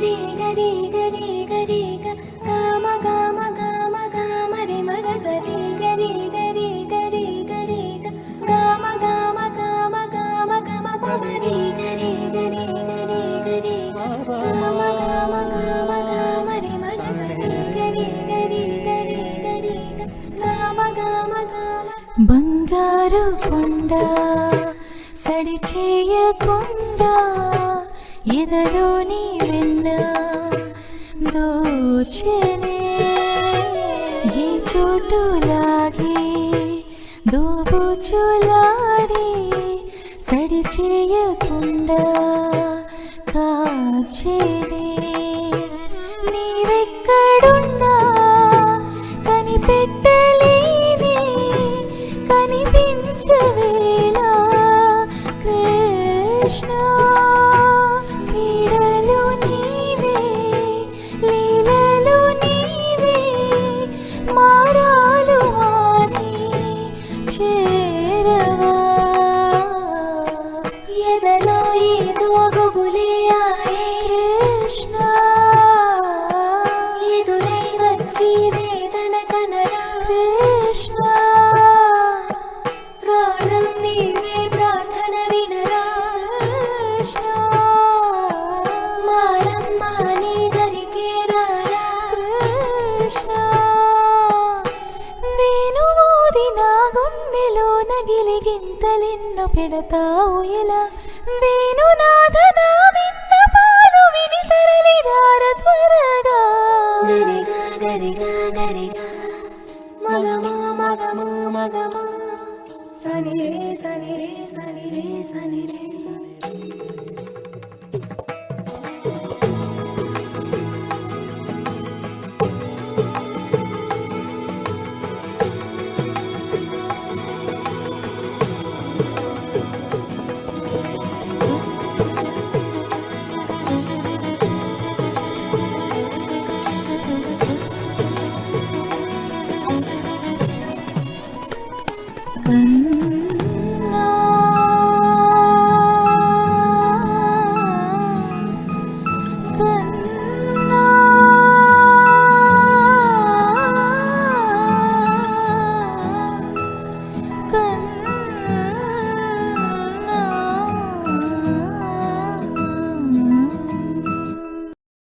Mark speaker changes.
Speaker 1: रे गरे गरे गरे ग गाम गाम गाम गाम रे मग सरे गरे गरे गरे गरे ग गाम गाम गाम गाम गम पम रे गरे गरे गरे गरे गाम गाम गाम गाम रे मग सरे गरे गरे गरे गरे ग गाम गाम गाम బంగారు కొండ సడి చేయకుండా ఎదలోని వెన్న దోచెనే ఈ చోటులాగే దోబుచులాడి సడి చేయకుండా కాచెనే నీవెక్కడున్నా కనిపెట్టలేని కనిపించవేలా కృష్ణ క్రీడలు నీవే లీలలు నీవే మారాలు మాని చేరవా ఎదలో ఏదో గుబులే ఆయే కృష్ణ ఎదురై వచ్చి వేదన కనరా కృష్ణ ప్రాణం నీవే ప్రార్థన వినరా కృష్ణ మారమ్మా నీ దరికే రారా కృష్ణ వేణుమోది నా గుండెలో నగిలిగింతలెన్నో పెడతావు ఎలా వేణునాథ నా విన్నపాలు విని సరళిదార త్వరగా గరిగా గరిగా గరిగా మగమా మగమా మగమా సని రే సని రే సని రే సని రే సని రే